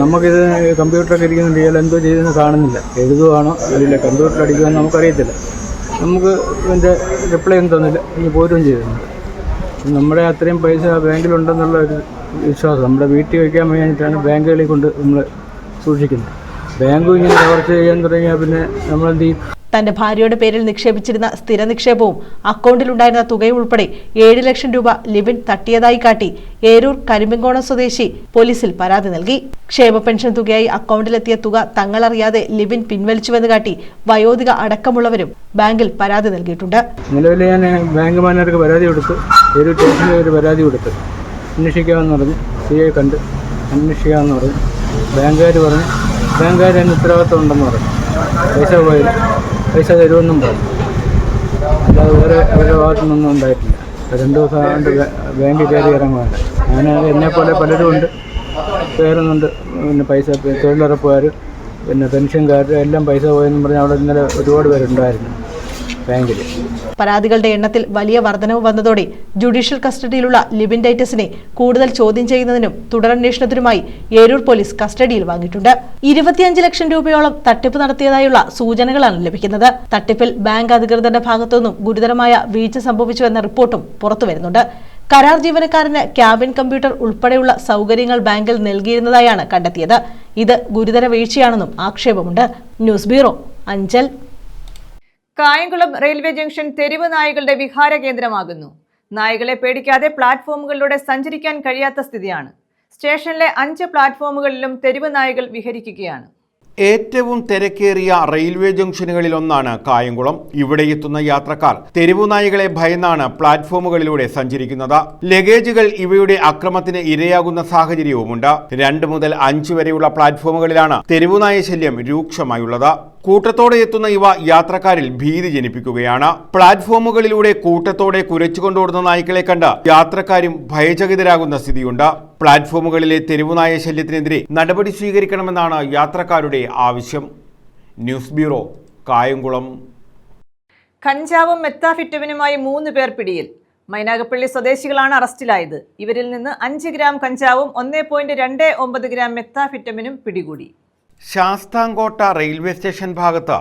നമുക്കിത് കമ്പ്യൂട്ടറൊക്കെ ഇരിക്കുന്നുണ്ട്, ഇയാൾ എന്തോ ചെയ്തെന്ന് കാണുന്നില്ല. എഴുതുവാണോ അറിയില്ല, കമ്പ്യൂട്ടർ അടിക്കുമെന്ന് നമുക്കറിയത്തില്ല. നമുക്ക് ഇതിൻ്റെ റിപ്ലൈ ഒന്നും തന്നില്ല, ഇനി പോരുകയും ചെയ്തിട്ടുണ്ട്. നമ്മുടെ അത്രയും പൈസ ബാങ്കിലുണ്ടെന്നുള്ള ഒരു വിശ്വാസം നമ്മുടെ വീട്ടിൽ വയ്ക്കാൻ വേണ്ടിയിട്ടാണ് ബാങ്കുകളിൽ കൊണ്ട് നമ്മൾ സൂക്ഷിക്കുന്നത്. ബാങ്കും ഇങ്ങനെ കവർച്ച ചെയ്യാൻ തുടങ്ങിയാൽ പിന്നെ നമ്മളെന്ത് ചെയ്യും? തന്റെ ഭാര്യയുടെ പേരിൽ നിക്ഷേപിച്ചിരുന്ന സ്ഥിര നിക്ഷേപവും അക്കൗണ്ടിലുണ്ടായിരുന്ന തുകയും ഉൾപ്പെടെ 7 ലക്ഷം രൂപ ലിബിൻ തട്ടിയതായി കാട്ടി ഏരൂർ കരിമ്പിങ്കോണം സ്വദേശി പോലീസിൽ പരാതി നൽകി. ക്ഷേമ പെൻഷൻ തുകയായി അക്കൗണ്ടിലെത്തിയ തുക തങ്ങളറിയാതെ ലിബിൻ പിൻവലിച്ചുവെന്ന് കാട്ടി വയോധിക അടക്കമുള്ളവരും ബാങ്കിൽ പരാതി നൽകിയിട്ടുണ്ട്. നിലവിൽ ഞാൻ ബാങ്ക് മാനേജർക്ക് പരാതി കൊടുത്തു, ഏരൂർ സ്റ്റേഷനിൽ ഒരു പരാതി കൊടുത്തു. അന്വേഷിക്കാമെന്ന് പറഞ്ഞ് CI കണ്ട് അന്വേഷിക്കാമെന്ന് പറഞ്ഞു. ബാങ്കുകാർ പറഞ്ഞു ബാങ്കുകാർ അതിന് ഉത്തരവാദിത്വം ഉണ്ടെന്ന് പറഞ്ഞു. പൈസ പോയി പൈസ തരുമെന്നും പറഞ്ഞു. അല്ലാതെ വേറെ അവരുടെ ഭാഗത്തുനിന്നൊന്നും ഉണ്ടായിട്ടില്ല. 2 ദിവസം കൊണ്ട് ബാങ്കിൽ കയറി ഇറങ്ങുവാണ്. ഞാൻ എന്നെപ്പോലെ പലരും ഉണ്ട്, കയറുന്നുണ്ട്. പിന്നെ പൈസ തൊഴിലുറപ്പുകാർ പിന്നെ പെൻഷൻകാർ എല്ലാം പൈസ പോയെന്നും പറഞ്ഞ് അവിടെ ഇന്നലെ ഒരുപാട് പേരുണ്ടായിരുന്നു ബാങ്കിൽ. പരാതികളുടെ എണ്ണത്തിൽ വലിയ വർധനവ് വന്നതോടെ ജുഡീഷ്യൽ കസ്റ്റഡിയിലുള്ള ലിബിൻ ടൈറ്റസിനെ കൂടുതൽ ചോദ്യം ചെയ്യുന്നതിനും തുടരന്വേഷണത്തിനുമായി ഏരൂർ പോലീസ് കസ്റ്റഡിയിൽ വാങ്ങിയിട്ടുണ്ട്. 25 ലക്ഷം രൂപയോളം തട്ടിപ്പ് നടത്തിയതായുള്ള സൂചനകളാണ് ലഭിക്കുന്നത്. തട്ടിപ്പിൽ ബാങ്ക് അധികൃതരുടെ ഭാഗത്തുനിന്നും ഗുരുതരമായ വീഴ്ച സംഭവിച്ചുവെന്ന റിപ്പോർട്ടും പുറത്തുവരുന്നുണ്ട്. കരാർ ജീവനക്കാരന് ക്യാബിൻ കമ്പ്യൂട്ടർ ഉൾപ്പെടെയുള്ള സൗകര്യങ്ങൾ ബാങ്കിൽ നൽകിയിരുന്നതായാണ് കണ്ടെത്തിയത്. ഇത് ഗുരുതര വീഴ്ചയാണെന്നും ആക്ഷേപമുണ്ട്. News bureau, Anchal. Kayamkulam railway junction തെരുവ് നായകളുടെ വിഹാര കേന്ദ്രമാകുന്നു. നായകളെ പേടിക്കാതെ പ്ലാറ്റ്ഫോമുകളിലൂടെ സഞ്ചരിക്കാൻ കഴിയാത്ത സ്ഥിതിയാണ്. സ്റ്റേഷനിലെ 5 പ്ലാറ്റ്ഫോമുകളിലും തെരുവ് നായകൾ വിഹരിക്കുകയാണ്. ഏറ്റവും തിരക്കേറിയ റെയിൽവേ ജംഗ്ഷനുകളിലൊന്നാണ് കായംകുളം. ഇവിടെ എത്തുന്ന യാത്രക്കാർ തെരുവുനായകളെ ഭയന്നാണ് പ്ലാറ്റ്ഫോമുകളിലൂടെ സഞ്ചരിക്കുന്നത്. ലഗേജുകൾ ഇവയുടെ അക്രമത്തിന് ഇരയാകുന്ന സാഹചര്യവുമുണ്ട്. 2 മുതൽ 5 വരെയുള്ള പ്ലാറ്റ്ഫോമുകളിലാണ് തെരുവുനായ ശല്യം രൂക്ഷമായുള്ളത്. കൂട്ടത്തോടെ എത്തുന്ന ഇവ യാത്രക്കാരിൽ ഭീതി ജനിപ്പിക്കുകയാണ്. പ്ലാറ്റ്ഫോമുകളിലൂടെ കൂട്ടത്തോടെ കുരച്ചുകൊണ്ടോടുന്ന നായ്ക്കളെ കണ്ട് യാത്രക്കാരും ഭയചകിതരാകുന്ന സ്ഥിതിയുണ്ട്. പ്ലാറ്റ്ഫോമുകളിലെ തെരുവുനായ ശല്യത്തിനെതിരെ നടപടി സ്വീകരിക്കണമെന്നാണ് യാത്രക്കാരുടെ ആവശ്യം. News bureau, Kayamkulam. കഞ്ചാവും മെത്താഫിറ്റമിനുമായി 3 പേർ പിടിയിൽ. മൈനാഗപ്പള്ളി സ്വദേശികളാണ് അറസ്റ്റിലായത്. ഇവരിൽ നിന്ന് 5 ഗ്രാം കഞ്ചാവും 1.29 ഗ്രാം മെത്താഫിറ്റമിനും പിടികൂടി. ശാസ്താംകോട്ട റെയിൽവേ സ്റ്റേഷൻ ഭാഗത്ത്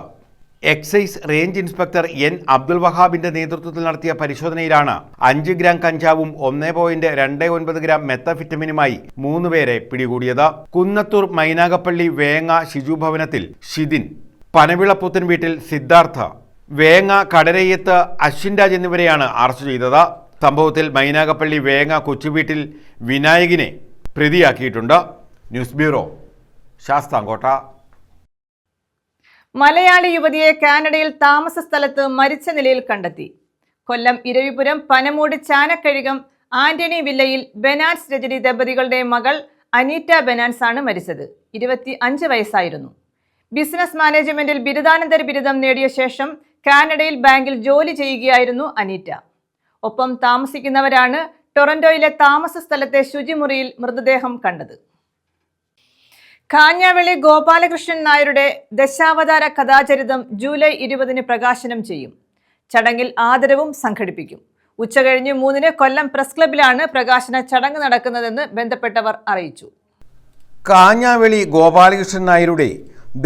excise range inspector N. Abdul വഹാബിന്റെ നേതൃത്വത്തിൽ നടത്തിയ പരിശോധനയിലാണ് 5 ഗ്രാം കഞ്ചാവും 1.29 ഗ്രാം മെത്താഫിറ്റമിനുമായി 3 പേരെ പിടികൂടിയത്. കുന്നത്തൂർ മൈനാഗപ്പള്ളി വേങ്ങ ഷിജു ഭവനത്തിൽ ഷിദിൻ, പനവിളപ്പുത്തൻ വീട്ടിൽ സിദ്ധാർത്ഥ, വേങ്ങ കടരയ്യത്ത് അശ്വിൻ രാജ് എന്നിവരെയാണ് അറസ്റ്റ് ചെയ്തത്. സംഭവത്തിൽ മൈനാഗപ്പള്ളി വേങ്ങ കൊച്ചുവീട്ടിൽ വിനായകിനെ പ്രതിയാക്കിയിട്ടുണ്ട്. News bureau, Sasthamkotta. മലയാളി യുവതിയെ കാനഡയിൽ താമസ സ്ഥലത്ത് മരിച്ച നിലയിൽ കണ്ടെത്തി. കൊല്ലം ഇരവിപുരം പനമൂട് ചാനക്കഴികം ആന്റണി വില്ലയിൽ ബെനാൻസ് രജനി ദമ്പതികളുടെ മകൾ അനീറ്റ ബെനാൻസ് ആണ് മരിച്ചത്. 25 വയസ്സായിരുന്നു. ബിസിനസ് മാനേജ്മെന്റിൽ ബിരുദാനന്തര ബിരുദം നേടിയ ശേഷം കാനഡയിൽ ബാങ്കിൽ ജോലി ചെയ്യുകയായിരുന്നു അനീറ്റ. ഒപ്പം താമസിക്കുന്നവരാണ് ടൊറന്റോയിലെ താമസ സ്ഥലത്തെ ശുചിമുറിയിൽ മൃതദേഹം കണ്ടത്. കാഞ്ഞാവള്ളി ഗോപാലകൃഷ്ണൻ നായരുടെ ദശാവതാര കഥാചരിതം ജൂലൈ 20 പ്രകാശനം ചെയ്യും. ചടങ്ങിൽ ആദരവും സംഘടിപ്പിക്കും. ഉച്ചകഴിഞ്ഞ് 3 കൊല്ലം പ്രസ് ക്ലബിലാണ് പ്രകാശന ചടങ്ങ് നടക്കുന്നതെന്ന് ബന്ധപ്പെട്ടവർ അറിയിച്ചു. കാഞ്ഞാവള്ളി ഗോപാലകൃഷ്ണൻ നായരുടെ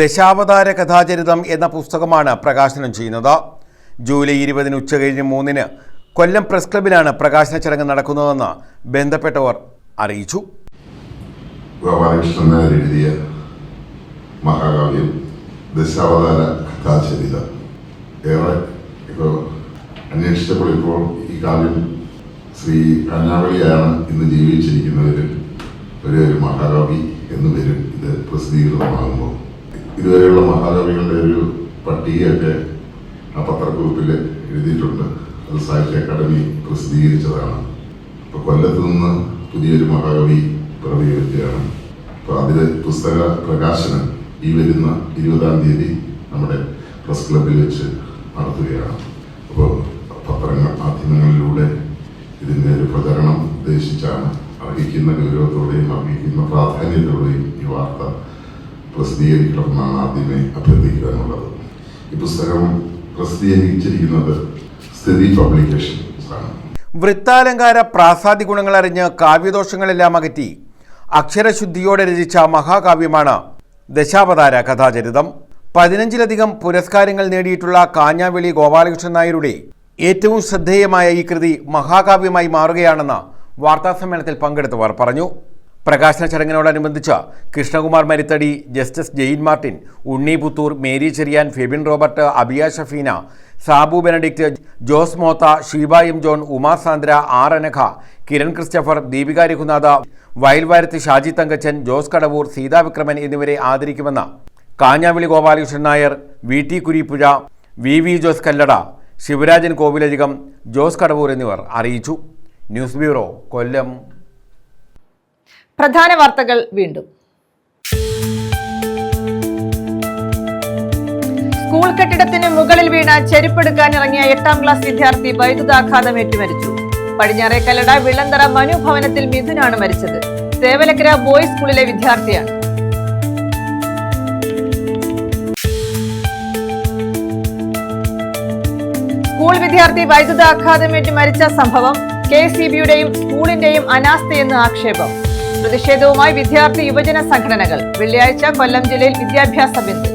ദശാവതാര കഥാചരിതം എന്ന പുസ്തകമാണ് പ്രകാശനം ചെയ്യുന്നത്. ജൂലൈ 20 ഉച്ചകഴിഞ്ഞ് 3 കൊല്ലം പ്രസ് ക്ലബിലാണ് പ്രകാശന ചടങ്ങ് നടക്കുന്നതെന്ന് ബന്ധപ്പെട്ടവർ അറിയിച്ചു. ഗോപാലകൃഷ്ണൻ നായർ എഴുതിയ മഹാകാവ്യം ദശാവതാര കഥാചരിതം ഏറെ ഇപ്പോൾ അന്വേഷിച്ചപ്പോൾ ഇപ്പോൾ ഈ കാവ്യം ശ്രീ കാഞ്ഞാവള്ളിയാണ് ഇന്ന് ജീവിച്ചിരിക്കുന്നവരിൽ ഒരു മഹാകവി എന്ന് വരും ഇത് പ്രസിദ്ധീകൃതമാകുമ്പോൾ. ഇതുവരെയുള്ള മഹാകവികളുടെ ഒരു പട്ടികയൊക്കെ ആ പത്രക്കുറിപ്പിൽ എഴുതിയിട്ടുണ്ട്. അത് സാഹിത്യ അക്കാദമി പ്രസിദ്ധീകരിച്ചതാണ്. ഇപ്പോൾ കൊല്ലത്ത് നിന്ന് പുതിയൊരു മഹാകവി പിറവിയെടുക്കുകയാണ്. അപ്പോൾ അതിൽ പുസ്തക പ്രകാശനം ഈ വരുന്ന 20-ാം തീയതി നമ്മുടെ പ്രസ് ക്ലബിൽ വെച്ച് നടത്തുകയാണ്. അപ്പോൾ പത്രങ്ങൾ മാധ്യമങ്ങളിലൂടെ ഇതിൻ്റെ ഒരു പ്രചരണം ഉദ്ദേശിച്ചാണ്. അർഹിക്കുന്ന ഗൗരവത്തോടെയും അർഹിക്കുന്ന പ്രാധാന്യത്തോടെയും ഈ വാർത്ത പ്രസിദ്ധീകരിക്കണമെന്നാണ് ആദ്യമേ അഭ്യർത്ഥിക്കാനുള്ളത്. ഈ പുസ്തകം പ്രസിദ്ധീകരിച്ചിരിക്കുന്നത് സ്ഥിതി പബ്ലിക്കേഷൻസ് ആണ്. വൃത്താലങ്കാര പ്രാസാദി ഗുണങ്ങൾ അറിഞ്ഞ് കാവ്യദോഷങ്ങളെല്ലാം അകറ്റി അക്ഷരശുദ്ധിയോടെ രചിച്ച മഹാകാവ്യമാണ് ദശാവതാര കഥാചരിതം. 15ലധികം പുരസ്കാരങ്ങൾ നേടിയിട്ടുള്ള കാഞ്ഞാവെളി ഗോപാലകൃഷ്ണൻ നായരുടെ ഏറ്റവും ശ്രദ്ധേയമായ ഈ കൃതി മഹാകാവ്യമായി മാറുകയാണെന്ന് വാർത്താസമ്മേളനത്തിൽ പങ്കെടുത്തവർ പറഞ്ഞു. പ്രകാശന ചടങ്ങിനോടനുബന്ധിച്ച് Krishnakumar Marithadi, justice Jain Martin, Unni Puthoor, Mary Cherian, Febin Robert, Abiya Shafeena, Sabu Benedict, Jose Motha, Sheeba M John, Uma Sandra, R Anagha, Kiran Christopher, Deepika Raghunatha, Vayalvarathu Shaji Thankachan, Jose Kadavoor, Seetha Vikraman എന്നിവരെ ആദരിക്കുമെന്ന് Kanjavely Gopalakrishnan Nair, V T Kurippuzha, V V Jose Kallada, Sivarajan Kovilarikam, Jose Kadavoor എന്നിവർ അറിയിച്ചു. News bureau, Kollam. പ്രധാന വാർത്തകൾ വീണ്ടും. സ്കൂൾ കെട്ടിടത്തിന് മുകളിൽ വീണ ചെരുപ്പെടുക്കാനിറങ്ങിയ 8ാം ക്ലാസ് വിദ്യാർത്ഥി വൈദ്യുതാഘാതമേറ്റ് മരിച്ചു. പടിഞ്ഞാറേക്കല്ലട വിളന്തറ മനു ഭവനത്തിൽ മിഥുനാണ് മരിച്ചത്. തേവലക്കര ബോയ്സ് സ്കൂളിലെ വിദ്യാർത്ഥിയാണ്. സ്കൂൾ വിദ്യാർത്ഥി വൈദ്യുതാഘാതമേറ്റ് മരിച്ച സംഭവം KCB-യുടെയും സ്കൂളിന്റെയും അനാസ്ഥയെന്ന് ആക്ഷേപം. പ്രതിഷേധവുമായി വിദ്യാർത്ഥി യുവജന സംഘടനകൾ. വെള്ളിയാഴ്ച കൊല്ലം ജില്ലയിൽ വിദ്യാഭ്യാസ ബന്ദ്.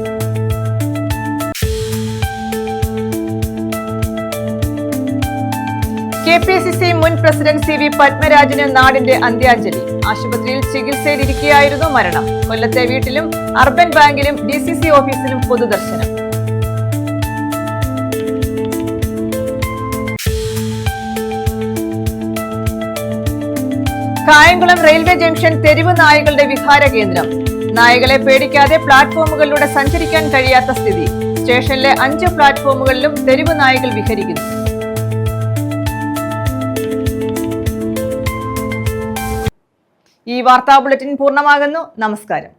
KPCC മുൻ പ്രസിഡന്റ് CV പത്മരാജന് നാടിന്റെ അന്ത്യാഞ്ജലി. ആശുപത്രിയിൽ ചികിത്സയിലിരിക്കെയായിരുന്നു മരണം. കൊല്ലത്തെ വീട്ടിലും അർബൻ ബാങ്കിലും DCC ഓഫീസിലും പൊതുദർശനം. കായംകുളം റെയിൽവേ ജംഗ്ഷൻ തെരുവ് നായകളുടെ വിഹാര കേന്ദ്രം. നായകളെ പേടിക്കാതെ പ്ലാറ്റ്ഫോമുകളിലൂടെ സഞ്ചരിക്കാൻ കഴിയാത്ത സ്ഥിതി. സ്റ്റേഷനിലെ 5 പ്ലാറ്റ്ഫോമുകളിലും തെരുവ് നായകൾ വിഹരിക്കുന്നു. ഈ വാർത്താ ബുള്ളറ്റിൻ പൂർണ്ണമാകുന്നു. നമസ്കാരം.